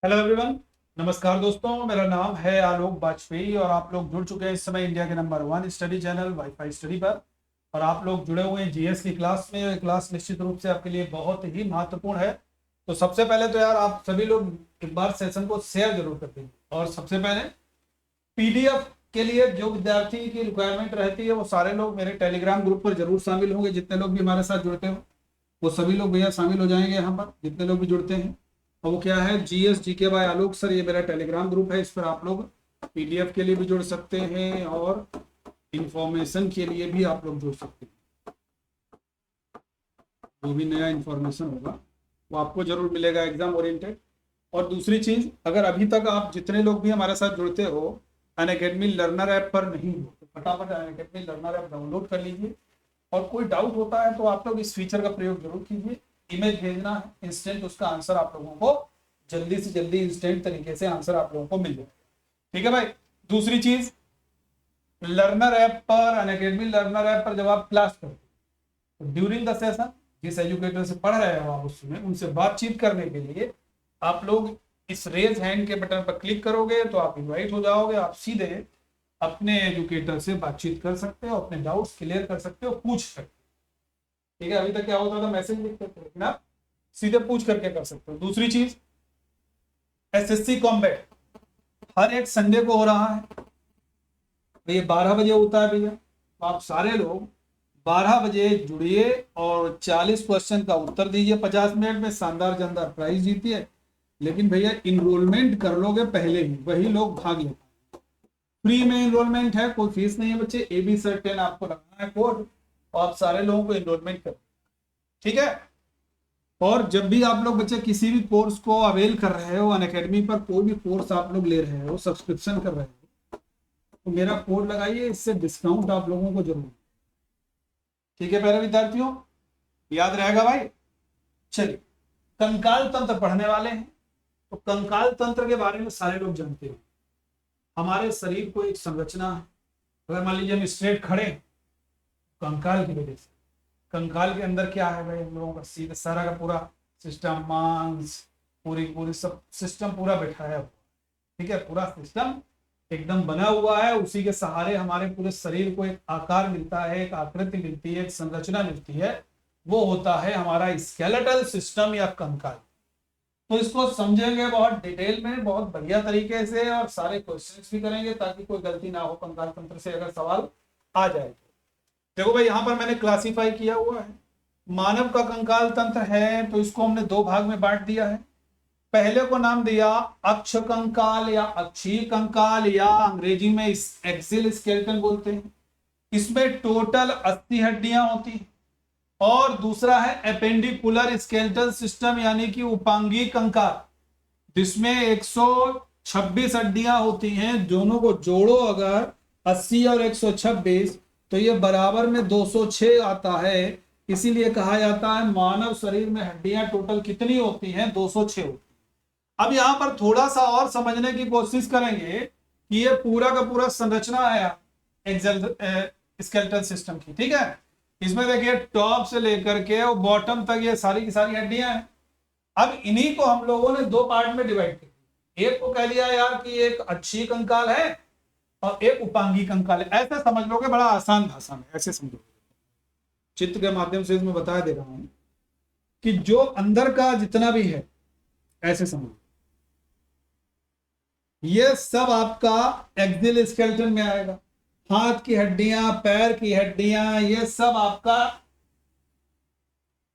Hello everyone. नमस्कार दोस्तों, मेरा नाम है आलोक वाजपेयी और आप लोग जुड़ चुके हैं इस समय इंडिया के number 1 study channel wifi study पर। और आप लोग जुड़े हुए हैं जीएस की क्लास में। ये क्लास निश्चित रूप से आपके लिए बहुत ही महत्वपूर्ण है। तो सबसे पहले तो यार आप सभी लोग एक बार सेशन को शेयर जरूर कर देंगे। और सबसे पहले पीडीएफ के लिए जो विद्यार्थी की रिक्वायरमेंट रहती है वो सारे लोग मेरे टेलीग्राम ग्रुप पर जरूर शामिल होंगे। जितने लोग भी हमारे साथ जुड़ते हो वो सभी लोग भैया शामिल हो जाएंगे यहाँ पर, जितने लोग भी जुड़ते हैं। और वो क्या है, GS GK by Alok sir, ये मेरा टेलीग्राम ग्रुप है। इस पर आप लोग पीडीएफ के लिए भी जुड़ सकते हैं और इंफॉर्मेशन के लिए भी आप लोग जुड़ सकते हैं। जो भी नया इंफॉर्मेशन होगा वो आपको जरूर मिलेगा एग्जाम ओरिएंटेड। और दूसरी चीज, अगर अभी तक आप जितने लोग भी हमारे साथ जुड़ते हो अनअकैडमी लर्नर ऐप पर नहीं हो तो फटाफट अनअकैडमी लर्नर ऐप डाउनलोड कर लीजिए। और कोई डाउट होता है तो आप लोग इस फीचर का प्रयोग जरूर कीजिए। इमेज भेजना है, इंस्टेंट उसका आंसर आप लोगों को जल्दी से जल्दी इंस्टेंट तरीके से आंसर आप लोगों को मिल जाएगा। ठीक है भाई। दूसरी चीज, लर्नर ऐप पर अनअकैडमी लर्नर ऐप पर जब आप क्लास करते हो तो ड्यूरिंग द सेशन जिस एजुकेटर से पढ़ रहे हो आप उसमें उनसे बातचीत करने के लिए आप लोग इस रेज हैंड के बटन पर क्लिक करोगे तो आप इनवाइट हो जाओगे। आप सीधे अपने एजुकेटर से बातचीत कर सकते हो, अपने डाउट्स क्लियर कर सकते हो, पूछ सकते हो। ठीक है, अभी तक क्या होता था, मैसेज लिखते थे, लेकिन आप सीधे पूछ करके कर सकते हो। दूसरी चीज, एसएससी कॉम्बैट हर एक संडे को हो रहा है। तो ये 12 बजे होता है भैया। तो आप सारे लोग 12 बजे जुड़िए और 40 क्वेश्चन का उत्तर दीजिए 50 मिनट में। शानदार जानदार प्राइज जीतिए। लेकिन भैया इनरोलमेंट कर लोगे पहले ही, वही लोग भाग लेते हैं। फ्री में इनरोलमेंट है, कोई फीस नहीं है बच्चे। एबी सर्टेन आपको लगाना है कोड और आप सारे लोगों को इनरोलमेंट करें। ठीक है। और जब भी आप लोग बच्चे किसी भी कोर्स को अवेल कर रहे हो, अनअकैडमी पर कोई भी कोर्स आप लोग ले रहे हो, सब्सक्रिप्शन कर रहे हो, तो मेरा कोड लगाइए, इससे डिस्काउंट आप लोगों को जरूर। ठीक है प्यारे विद्यार्थियों, याद रहेगा भाई। चलिए, कंकाल तंत्र पढ़ने वाले हैं। तो कंकाल तंत्र के बारे में सारे लोग जानते हैं। हमारे शरीर को एक संरचना है। अगर मान लीजिए हम स्ट्रेट खड़े, कंकाल की वजह से। कंकाल के अंदर क्या है भाई, हम लोगों का सीधा सारा का पूरा सिस्टम, मांस, पूरी पूरी सब सिस्टम पूरा बैठाया हुआ। ठीक है, पूरा सिस्टम एकदम बना हुआ है। उसी के सहारे हमारे पूरे शरीर को एक आकार मिलता है, एक आकृति मिलती है, एक संरचना मिलती है। वो होता है हमारा स्केलेटल सिस्टम या कंकाल। तो इसको समझेंगे बहुत डिटेल में, बहुत बढ़िया तरीके से, और सारे क्वेश्चंस भी करेंगे ताकि कोई गलती ना हो कंकाल तंत्र से अगर सवाल आ जाए। देखो भाई, यहां पर मैंने क्लासिफाई किया हुआ है। मानव का कंकाल तंत्र है तो इसको हमने दो भाग में बांट दिया है। पहले को नाम दिया अक्ष कंकाल या अक्षीय कंकाल, या अंग्रेजी में एक्सिल स्केलेटन बोलते हैं। इसमें टोटल 80 हड्डियां होती हैं। और दूसरा है एपेंडिकुलर स्केलेटल सिस्टम यानी कि उपांगी कंकाल, जिसमें 126 हड्डियां होती हैं। दोनों को जोड़ो अगर 80 और 126 तो ये बराबर में 206 आता है। इसीलिए कहा जाता है मानव शरीर में हड्डियां टोटल कितनी होती हैं, 206 होती हैं। अब यहां पर थोड़ा सा और समझने की कोशिश करेंगे कि ये पूरा का पूरा संरचना है स्केलेटल सिस्टम की। ठीक है, इसमें देखिए टॉप से लेकर के और बॉटम तक ये सारी की सारी हड्डियां हैं। अब इन्हीं को हम लोगों ने दो पार्ट में डिवाइड किया। एक को कह लिया यार कि एक अक्षीय कंकाल है और एक उपांगी कंकाल है। ऐसे समझ लोगे, बड़ा आसान भाषा में ऐसे समझोगे। चित्र के माध्यम से इसमें बता दे रहा हूं कि जो अंदर का जितना भी है ऐसे समझो। ये सब आपका एक्सिल स्केलेटन में आएगा। हाथ की हड्डियां, पैर की हड्डियां, ये सब आपका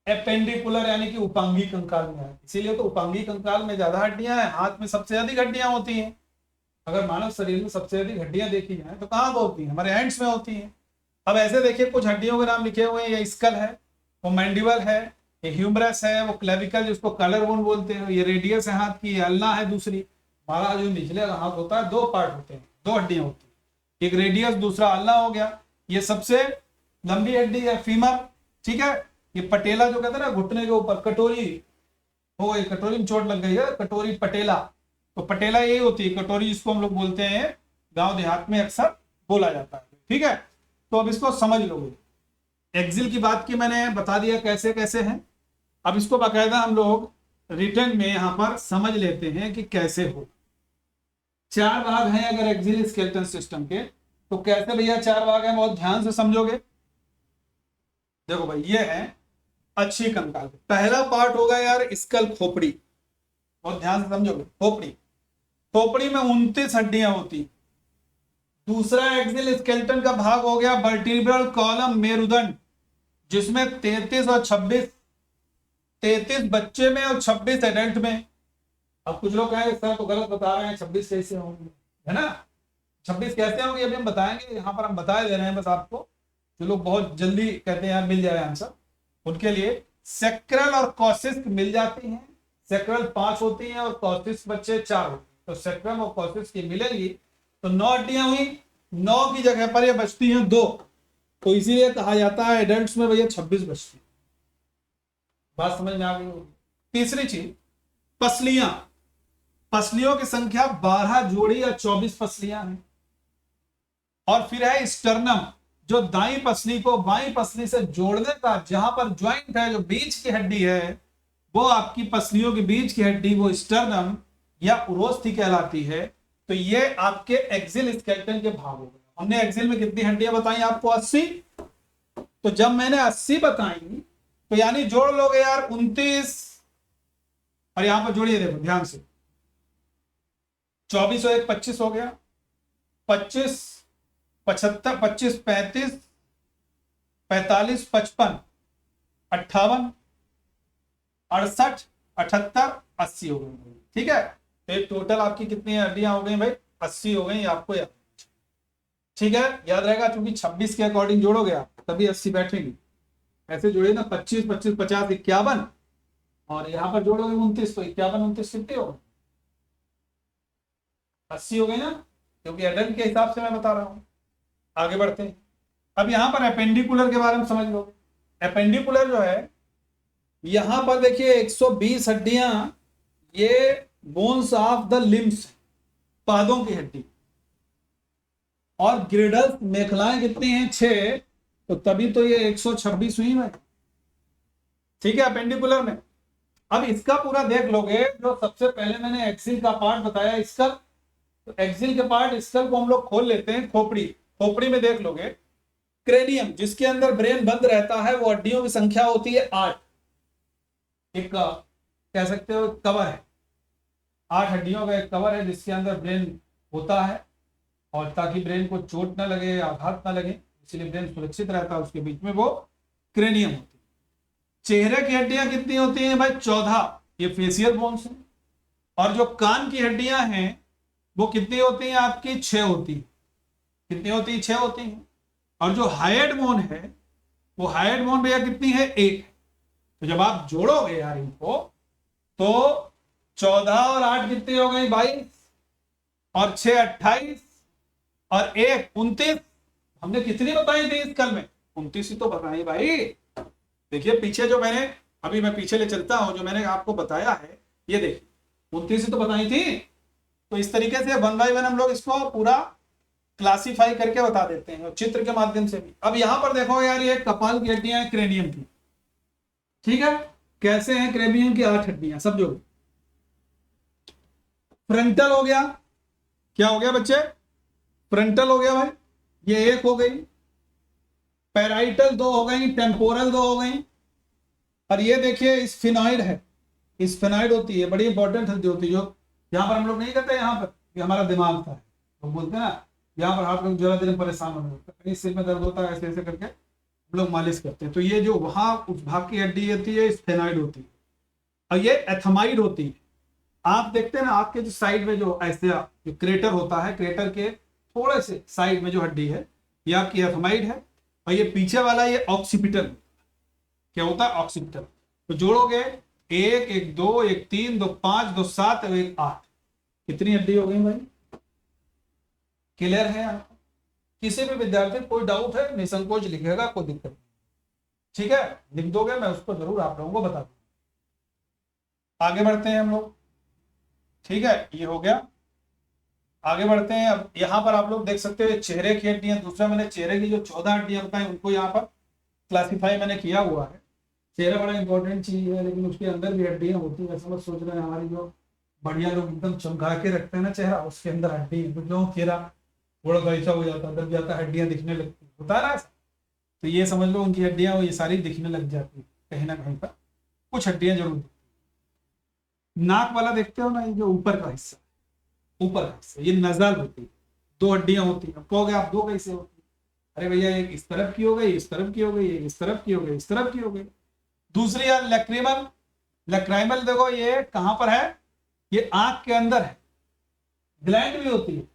एपेंडिकुलर यानी कि उपांगी कंकाल में है। इसीलिए तो उपांगी कंकाल में ज्यादा हड्डियां हैं, हाथ में सबसे अधिक हड्डियां होती हैं। अगर मानव शरीर में सबसे अधिक हड्डियां देखी जाए तो कहां होती हैं, हमारे हैंड्स में होती हैं। अब ऐसे देखिए कुछ हड्डियों के नाम लिखे हुए हैं। ये स्कल है, वो मैंडिबल है, ये ह्यूमरस है, वो क्लेविकल जिसको कलर बोन बोलते हैं, ये रेडियस है हाथ की, ये अल्ना है दूसरी। हमारा जो निचले हाथ होता है दो पार्ट होते हैं, दो हड्डियां होती हैं, एक रेडियस दूसरा अल्ना हो गया। ये सबसे लंबी हड्डी है फीमर। ठीक है, ये पटेला जो कहते हैं ना घुटने के ऊपर, कटोरी हो गई, कटोरी में चोट लग गई है, कटोरी पटेला। तो पटेला यही होती है, कटोरी जिसको हम लोग बोलते हैं, गांव देहात में अक्सर बोला जाता है। ठीक है, तो अब इसको समझ लोगे। एक्सिल की बात की मैंने, बता दिया कैसे कैसे है। अब इसको बाकायदा हम लोग रिटर्न में यहां पर समझ लेते हैं कि कैसे हो। 4 भाग हैं अगर एक्सियल स्केलेटन सिस्टम के, तो कैसे भैया 4 भाग हैं, बहुत ध्यान से समझोगे। देखो भाई, ये है अच्छी कंकाल। पहला पार्ट होगा यार स्कल, खोपड़ी, बहुत ध्यान से समझोगे। खोपड़ी, खोपड़ी में 29 हड्डियां होती। दूसरा एक्सियल स्केलेटन का भाग हो गया वर्टिब्रल कॉलम, मेरुदंड, जिसमें 33 और 26, 33 बच्चे में और 26 एडल्ट में। अब कुछ लोग कहेंगे सर तो गलत बता रहे हैं, 26 कैसे होंगे, है ना। 26 कैसे होंगे अभी हम बताएंगे, यहाँ पर हम बता दे रहे हैं बस आपको। जो लोग बहुत जल्दी कहते हैं यार मिल जाए आंसर, उनके लिए सेक्रल और कॉसिस्क मिल जाती हैं। सेक्रल 5 होती हैं और कॉसिस्क बच्चे 4 होते हैं। तो सेक्रल और कॉसिस्क की मिलेगी तो 9 हड्डियां हुई। 9 की जगह पर ये बचती हैं 2, तो इसीलिए कहा जाता है एडल्ट्स में भैया 26 बचती है। बात समझ में आ गई होगी। तीसरी चीज, पसलियां। पसलियों की संख्या 12 जोड़ी या 24 पसलियां हैं। और फिर है स्टर्नम, जो दाई पसली को बाई पसली से जोड़ने का, जहां पर ज्वाइंट है, जो बीच की हड्डी है, वो आपकी पसलियों के बीच की हड्डी, वो स्टर्नम या उरोस्थी कहलाती है। तो ये आपके एक्सियल स्केलेटन के भाग हो गए। हमने एक्सियल में कितनी हड्डियां बताई आपको? 80। तो जब मैंने 80 बताई तो यानी जोड़ लोगे यार 29, और यहां पर जोड़िए, देखो ध्यान से, 24 और 1 25 हो गया, 25 75, 25 35, 45 55, 58, 68, 78, 80 हो गई। ठीक है, तो टोटल आपकी कितनी हड्डियां हो गई भाई? 80 हो गई, आपको याद। ठीक है, याद रहेगा, क्योंकि 26 के अकॉर्डिंग जोड़ोगे आप तभी 80 बैठेंगी। ऐसे जोड़िए ना, 25 25 50 51, और यहां पर जोड़ोगे 29, तो 51 29 कितने हो गए? 80 हो गई ना, क्योंकि एडल्ट के हिसाब से मैं बता रहा हूं। आगे बढ़ते हैं। अब यहां पर अपेंडिकुलर के बारे में समझ लो। अपेंडिकुलर जो है, यहां पर देखिए 120 हड्डियां, ये बोन्स ऑफ द लिम्स, पादों की हड्डी। और ग्रिडल्स, मेखलाएं कितनी हैं? 6, तो तभी तो ये 126 हुई है। ठीक है, अपेंडिकुलर में। अब इसका पूरा देख लोगे, जो सबसे पहले मैंने एक्सिल का पार्ट बताया, स्कल, तो एक्सिल के पार्ट स्कल को हम लोग खोल लेते हैं। खोपड़ी, खोपड़ी में देख लोगे क्रेनियम, जिसके अंदर ब्रेन बंद रहता है, वो हड्डियों की संख्या होती है 8। एक कह सकते हो कवर है, 8 हड्डियों का एक कवर है जिसके अंदर ब्रेन होता है। और ताकि ब्रेन को चोट ना लगे, आघात ना लगे, इसलिए ब्रेन सुरक्षित रहता है, उसके बीच में वो क्रेनियम होती है। चेहरे की हड्डियां कितनी होती हैं भाई? 14, ये फेशियल बोन्स है। और जो कान की हड्डियां हैं वो कितनी होती हैं आपकी? 6 होती है। कितनी होती है? 6 होती हैं। और जो हाइड बोन है, वो हाइड बोन भैया कितनी है? 1। तो जब आप जोड़ोगे यार इनको, तो 14 और 8 कितनी हो गई? 22, और 6 28, और 1 29। हमने कितनी बताई थी इस कल में? 29 ही तो बताई भाई। देखिए पीछे जो मैंने, अभी मैं पीछे ले चलता हूं, जो मैंने आपको बताया है, ये देखिए 29 ही तो बताई थी। तो इस तरीके से 1 बाय 1 हम लोग इसको पूरा क्लासिफाई करके बता देते हैं, और चित्र के माध्यम से भी। अब यहां पर देखो यार, ये कपाल की हड्डियां हैं क्रेनियम की। ठीक है, कैसे हैं? क्रेनियम की 8 हड्डियां, सब जो फ्रंटल हो गया, क्या हो गया बच्चे? फ्रंटल हो गया भाई, ये 1 हो गई। पैराइटल 2 हो गई, टेम्पोरल 2 हो गई। और ये देखिए स्फिनॉइड है, स्फिनॉइड होती है, बड़ी इंपॉर्टेंट हड्डी होती है, जो यहाँ पर हम लोग नहीं कहते यहाँ पर कि हमारा दिमाग था, तो बोलते हैं ना, यहाँ पर आप लोग जरा दिन परेशान होने लगता है, कहीं सिर में दर्द होता है, ऐसे ऐसे करके हम लोग मालिश करते हैं। तो ये जो वहां उस भाग की हड्डी होती है, स्फेनॉइड होती है। और ये एथमाइड होती है। आप देखते हैं ना, आपके जो साइड में जो ऐसे जो क्रेटर होता है, क्रेटर के थोड़े से साइड में जो हड्डी है, ये आपकी एथमाइड है। और ये पीछे वाला ये ऑक्सीपिटल, क्या होता है? ऑक्सीपिटल। तो जोड़ोगे 1 1 2 1 3 2 5 2 7 और 1 8, कितनी हड्डी हो गई भाई? क्लियर है? आपको किसी भी विद्यार्थी कोई डाउट है, निसंकोच लिखेगा, कोई दिक्कत नहीं। ठीक है, लिख दोगे, मैं उसको जरूर आप लोगों को बता दूंगा। आगे बढ़ते हैं हम लोग। ठीक है, ये हो गया। आगे बढ़ते हैं। अब यहां पर आप लोग देख सकते हो चेहरे की हड्डियां। दूसरा मैंने चेहरे की जो 14 हड्डियां बताई, उनको यहाँ पर क्लासिफाई मैंने किया हुआ है। चेहरा बड़ा इंपॉर्टेंट चीज है, लेकिन उसके अंदर भी हड्डियां होती है। ऐसा मत सोच रहे हैं हमारी जो बढ़िया लोग एकदम चमका के रखते हैं ना चेहरा, उसके अंदर हड्डी तो जो चेहरा थोड़ा सा ऐसा हो जाता है, दब जाता है, हड्डियां दिखने लगती है, होता है ना ऐसा। तो ये समझ लो उनकी हड्डियां ये सारी दिखने लग जाती है कहीं ना कहीं पर, कुछ हड्डियां जरूर दिखती हैं। नाक वाला देखते हो ना, ये जो ऊपर का हिस्सा, ऊपर का हिस्सा ये नजल होती है, दो हड्डियां होती हैं। कहोगे आप दो कैसे होती है? अरे भैया एक इस तरफ की हो गई, इस तरफ की हो गई, एक इस तरफ की हो गई, इस तरफ की हो गई। दूसरी यार लैक्रिमल, लैक्राइमल देखो ये कहां पर है, ये आंख के अंदर है, ग्लैंड भी होती है।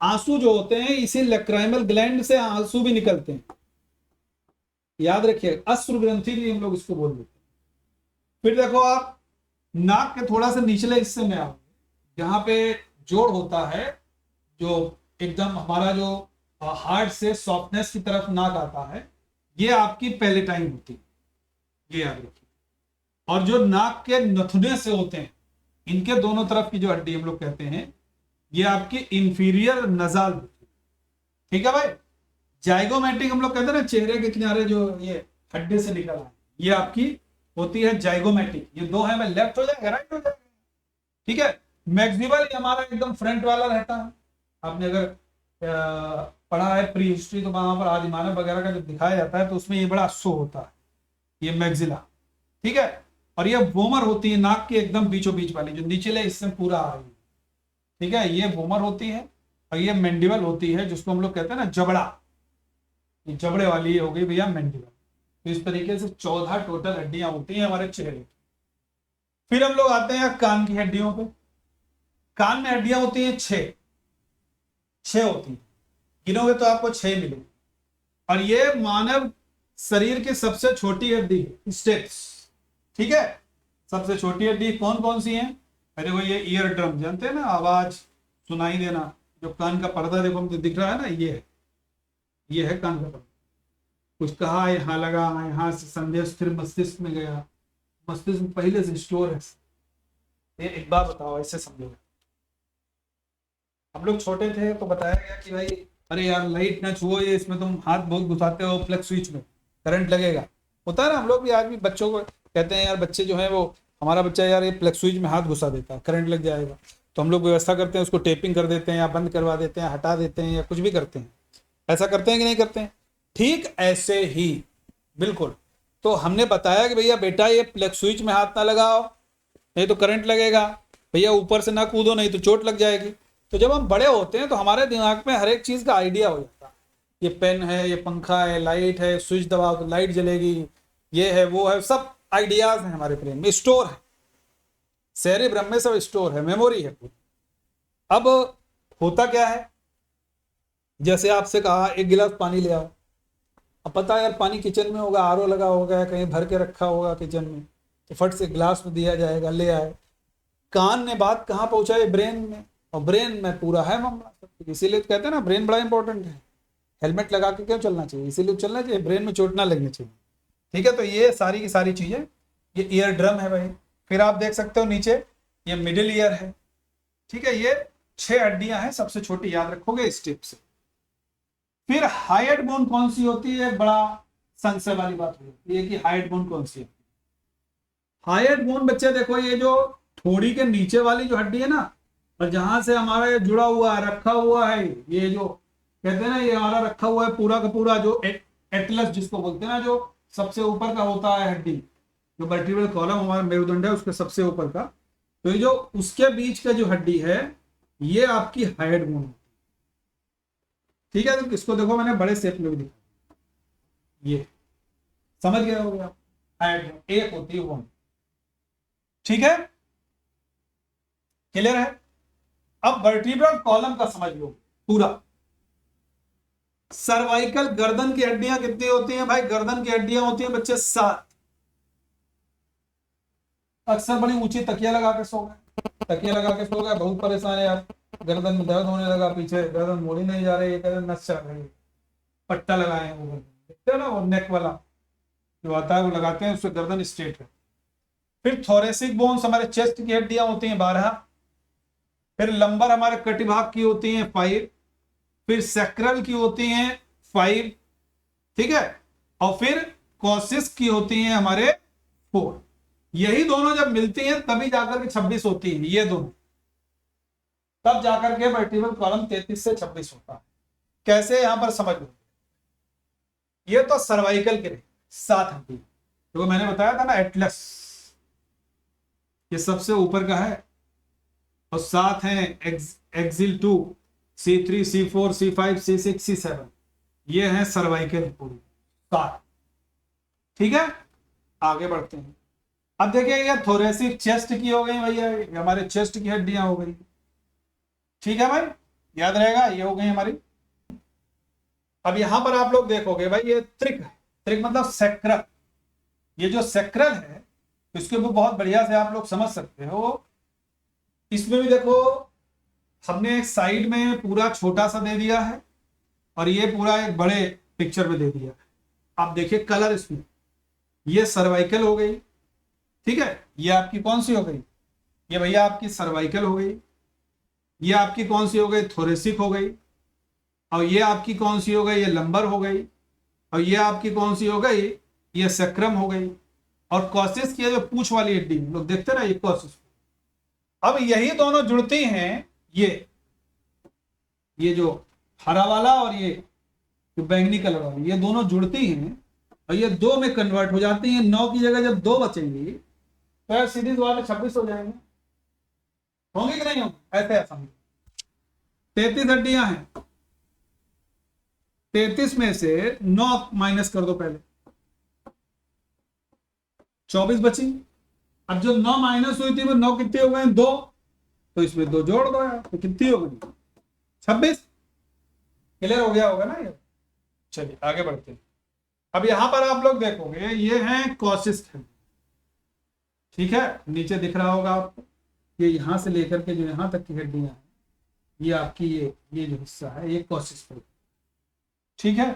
आंसू जो होते हैं इसी लैक्राइमल ग्लैंड से आंसू भी निकलते हैं, याद रखिए, अश्रु ग्रंथि भी हम लोग इसको बोल देते हैं। फिर देखो आप नाक के थोड़ा सा निचले हिस्से में आओ, जहां पे जोड़ होता है, जो एकदम हमारा जो हार्ट से सॉफ्टनेस की तरफ नाक आता है, ये आपकी पैलेटाइन होती है, ये याद रखिए। और जो नाक के नथुने से होते हैं, इनके दोनों तरफ की जो हड्डी हम लोग कहते हैं, ये आपकी इंफीरियर नजाल होती है। ठीक है भाई। जाइगोमेटिक हम लोग कहते हैं ना, चेहरे के किनारे जो ये हड्डी से निकल है, ये आपकी होती है जाइगोमेटिक। ये दो है, मैं लेफ्ट हो जाएगा राइट हो जाएगा, ठीक है। मैक्सिमल हमारा एकदम फ्रंट वाला रहता है। आपने अगर पढ़ा है प्री हिस्ट्री, तो वहां पर आदि मानव वगैरह का जो दिखाया जाता है, तो उसमें ये बड़ा शो होता है, ये मैक्सिला, ठीक है। और ये वोमर होती है नाक के एकदम बीचों बीच वाली, जो नीचले हिस्से में पूरा आ रही है, ठीक है, ये वोमर होती है। और ये मैंडिबल होती है, जिसको हम लोग कहते हैं ना जबड़ा, ये जबड़े वाली हो गई भैया मैंडिबल। तो इस तरीके से 14 टोटल हड्डियां होती हैं हमारे चेहरे की। फिर हम लोग आते हैं कान की हड्डियों पे। कान में हड्डियां होती हैं 6 होती हैं, गिनोगे तो आपको 6 मिलेंगे। और ये मानव शरीर की सबसे छोटी हड्डी है, स्टेप्स, ठीक है। सबसे छोटी हड्डी कौन कौन सी है? अरे वो ये ईयर ड्रम, जानते हैं ना, आवाज सुनाई देना, जो कान का पर्दा देखो हमको दिख रहा है ना, ये है कान का पर्दा। कुछ कहा यहाँ लगा, यहाँ से संदेश फिर मस्तिष्क में गया, मस्तिष्क में पहले से स्टोर है। ये एक बार बताओ, ऐसे समझो, हम लोग छोटे थे तो बताया गया कि भाई अरे यार लाइट ना छुओ, ये इसमें तुम हाथ बहुत घुसाते हो, प्लग स्विच में करंट लगेगा, होता है ना। हम लोग भी आज भी बच्चों को कहते हैं यार, बच्चे जो है वो, हमारा बच्चा यार ये प्लग स्विच में हाथ घुसा देता है, करंट लग जाएगा। तो हम लोग व्यवस्था करते हैं, उसको टेपिंग कर देते हैं, या बंद करवा देते हैं, हटा देते हैं, या कुछ भी करते हैं। ऐसा करते हैं कि नहीं करते हैं? ठीक ऐसे ही बिल्कुल। तो हमने बताया कि भैया बेटा ये प्लग स्विच में हाथ ना लगाओ, नहीं तो करंट लगेगा, भैया ऊपर से ना कूदो नहीं तो चोट लग जाएगी। तो जब हम बड़े होते हैं तो हमारे दिमाग में हर एक चीज का आइडिया हो जाता है, ये पेन है, ये पंखा है, लाइट है, स्विच दबाओ तो लाइट जलेगी, ये है वो है, सब आइडियाज हैं हमारे ब्रेन में, स्टोर है, सेरेब्रम में सब स्टोर है, मेमोरी है पूरी। अब होता क्या है, जैसे आपसे कहा एक गिलास पानी ले आओ, अब पता है यार पानी किचन में होगा, आरओ लगा होगा, कहीं भर के रखा होगा किचन में, तो फट से गिलास में दिया जाएगा, ले आए। कान ने बात कहाँ पहुंचाई? ब्रेन में, और ब्रेन में पूरा है मामला। इसीलिए तो कहते हैं ना ब्रेन बड़ा इंपॉर्टेंट है, हेलमेट लगा के क्यों चलना चाहिए? इसीलिए चलना चाहिए, ब्रेन में चोट ना लगनी चाहिए, ठीक है। तो ये सारी की सारी चीजें, ये ईयर ड्रम है भाई। फिर आप देख सकते हो नीचे ये मिडिल ईयर है, ठीक है। ये 6 हड्डियां हैं, सबसे छोटी याद रखोगे इस टिप से। फिर हाइट बोन कौन सी होती है? बड़ा संशय वाली बात होती है कि हाइट बोन कौन सी है। हाइट बोन बच्चे देखो, ये जो थोड़ी के नीचे वाली जो हड्डी है ना, और जहां से हमारा ये जुड़ा हुआ है, रखा हुआ है, ये जो कहते हैं ना, ये हमारा रखा हुआ है पूरा का पूरा, जो एटलस जिसको बोलते हैं ना, जो सबसे ऊपर का होता है हड्डी, जो वर्टिब्रल कॉलम हमारा मेरुदंड है उसके सबसे ऊपर का, तो ये जो उसके बीच का जो हड्डी है, ये आपकी हाइट बोन है, ठीक है। तो इसको देखो मैंने बड़े शेप में भी दिखा, ये समझ गए होगे आप, हाइट बोन एक होती है बोन, ठीक है, क्लियर है। अब वर्टिब्रल कॉलम का समझ लो पूरा। सर्वाइकल गर्दन की हड्डियां कितनी होती हैं भाई? गर्दन की हड्डियां होती हैं बच्चे 7। अक्सर बड़ी ऊंची तकिया लगा के सो गए, तकिया लगा के सो गए, बहुत परेशान है यार, गर्दन में दर्द होने लगा, पीछे गर्दन मोड़ी नहीं जा रही है, नस चल रही है, पट्टा लगाए हैं, वो देखते हो ना, वो नेक वाला जो आता है वो लगाते हैं, उससे गर्दन स्ट्रेट है। फिर थोरेसिक बोन्स हमारे चेस्ट की हड्डियां होती हैं 12। फिर लंबर हमारे कटिभाग की होती हैं 5। फिर सैक्रल की होती हैं 5, ठीक है। और फिर कॉसिस की होती हैं हमारे 4। यही दोनों जब मिलती हैं तभी जाकर के 26 होती है, ये दोनों, तब जाकर के वर्टिकल कॉलम 33 से 26 होता है। कैसे, यहां पर समझ लो। ये तो सर्वाइकल के लिए 7 हड्डी, तो मैंने बताया था ना एटलस, ये सबसे ऊपर का है, और 7 हैं axle 2, C3, C4, C5, C6, C7, ये हैं सर्वाइकल पूरी 7। ठीक है, आगे बढ़ते हैं। अब देखिए ये थोरेसिक चेस्ट की हो गई भैया, हमारे चेस्ट की हड्डियां हो गई। ठीक है भाई, याद रहेगा, ये हो गई हमारी। अब यहां पर आप लोग देखोगे भाई, ये त्रिक है, त्रिक मतलब सेक्रल। ये जो सेक्रल है इसके भी बहुत बढ़िया से आप लोग समझ सकते हो। इसमें भी देखो हमने एक साइड में पूरा छोटा सा दे दिया है और ये पूरा एक बड़े पिक्चर में दे दिया है। आप देखिए कलर इसमें, ये सर्वाइकल हो गई, ठीक है, ये आपकी कौन सी हो गई, ये भैया आपकी सर्वाइकल हो गई, ये आपकी कौन सी हो गई, थोरेसिक हो गई, और ये आपकी कौन सी हो गई, ये लंबर हो गई, और ये आपकी कौन सी हो गई, ये सेक्रम हो गई। और कॉसिस की जो पूंछ वाली हड्डी लोग देखते ना, ये कॉसिस। अब यही दोनों जुड़ती हैं, ये जो हरा वाला और ये जो बैंगनी कलर वाली, ये दोनों जुड़ती हैं और ये 2 में कन्वर्ट हो जाती हैं। 9 की जगह जब 2 बचेंगी तो यार सीधी वाले 26 हो जाएंगे, होंगे कि नहीं होंगे, ऐसे ऐसा। 33 हड्डियां हैं, 33 में से 9 माइनस कर दो पहले, 24 बची। अब जो 9 माइनस हुई थी वो 9 कितनी हो गए, 2, तो इसमें 2 जोड़ दो यार, तो कितनी हो गई, 26। क्लियर हो गया होगा ना ये। चलिए आगे बढ़ते हैं। अब यहां पर आप लोग देखोगे ये है कॉसिस, ठीक है, नीचे दिख रहा होगा आपको, ये यहां से लेकर के जो यहां तक की हड्डियां हैं, ये आपकी ये जो हिस्सा है ये कॉसिस, ठीक है।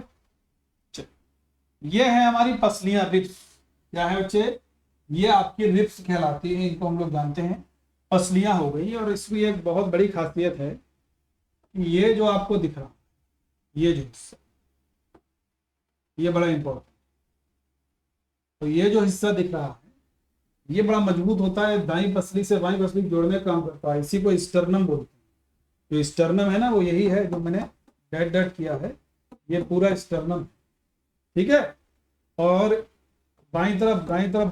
ये है हमारी पसलियां, रिब्स। क्या है बच्चे, ये आपकी रिब्स कहलाती है, इनको हम लोग जानते हैं पसलियां हो गई। और इसकी एक बहुत बड़ी खासियत है, ये जो आपको दिख रहा, ये जो हिस्सा, ये बड़ा इंपॉर्टेंट, तो ये जो हिस्सा दिख रहा है ये बड़ा मजबूत होता है, दाई पसली से बाई पसली जोड़ने का काम करता है, इसी को स्टर्नम बोलते हैं। जो स्टर्नम है ना वो यही है जो मैंने डैट डैट किया है, ये पूरा स्टर्नम, ठीक है। और बाई तरफ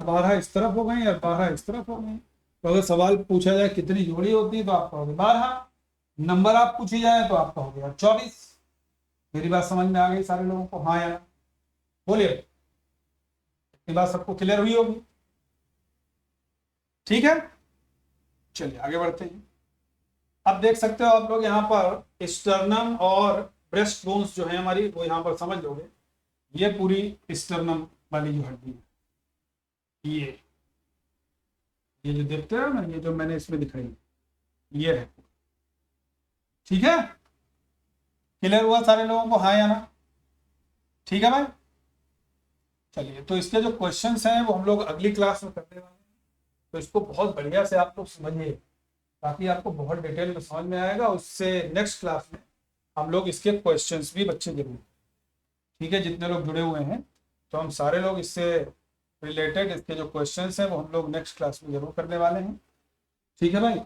12 इस तरफ हो गई और 12 इस तरफ हो गई। तो अगर सवाल पूछा जाए कितनी जोड़ी होती है तो आप कहोगे 12, नंबर आप पूछी जाए तो आप कहोगे 24। मेरी बात समझ में आ गई सारे लोगों को, हाँ यार बोलिए, ये बात सबको क्लियर हुई होगी, ठीक है। चलिए आगे बढ़ते हैं। अब देख सकते हो आप लोग यहाँ पर स्टर्नम और ब्रेस्ट बोन्स जो है हमारी, वो यहाँ पर समझ लोगे, ये पूरी स्टर्नम वाली जो हड्डी है, ये जो देखते हो ना, ये जो मैंने इसमें दिखाई, ये है, ठीक है। क्लियर हुआ सारे लोगों को, हाँ या ना, ठीक है भाई। चलिए, तो इसके जो क्वेश्चंस हैं वो हम लोग अगली क्लास में करने वाले हैं, तो इसको बहुत बढ़िया से आप लोग समझिए ताकि आपको बहुत डिटेल में समझ में आएगा। उससे नेक्स्ट क्लास में हम लोग इसके क्वेश्चंस भी बच्चे जरूर, ठीक है, जितने लोग जुड़े हुए हैं तो हम सारे लोग इससे रिलेटेड इसके जो क्वेश्चंस हैं वो हम लोग नेक्स्ट क्लास में जरूर करने वाले हैं, ठीक है भाई।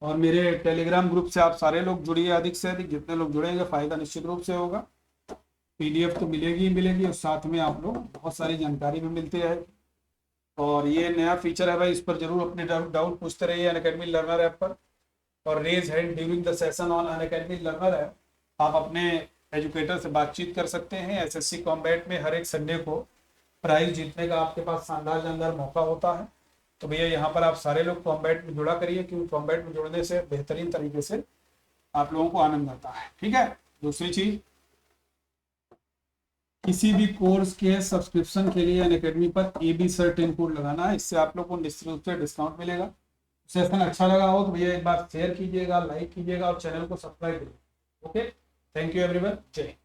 और मेरे टेलीग्राम ग्रुप से आप सारे लोग जुड़िए, अधिक से अधिक, जितने लोग जुड़ेंगे फ़ायदा निश्चित रूप से होगा। PDF तो मिलेगी ही मिलेगी और साथ में आप लोग बहुत सारी जानकारी भी मिलती है। और ये नया फीचर है भाई, इस पर जरूर अपने डाउट पूछते रहिए अनअकैडमी लर्नर ऐप पर, और raise hand during the session on Unacademy learner app. आप अपने एजुकेटर से बातचीत कर सकते हैं। SSC कॉम्बैट में हर एक संडे को प्राइज जीतने का आपके पास शानदार मौका होता है। तो भैया यहाँ पर आप सारे लोग कॉम्बैट में जुड़ा करिए, क्योंकि कॉम्बैट में जुड़ने से बेहतरीन तरीके से आप लोगों को आनंद आता है, ठीक है। दूसरी चीज, किसी भी कोर्स के सब्सक्रिप्शन के लिए अनअकैडमी पर AB सर्टेन कोड लगाना है, इससे आप लोग को निश्चित रूप से डिस्काउंट मिलेगा। सेशन अच्छा लगा हो तो भैया एक बार शेयर कीजिएगा, लाइक कीजिएगा और चैनल को सब्सक्राइब कीजिएगा। ओके, थैंक यू एवरीवन, जय हिंद।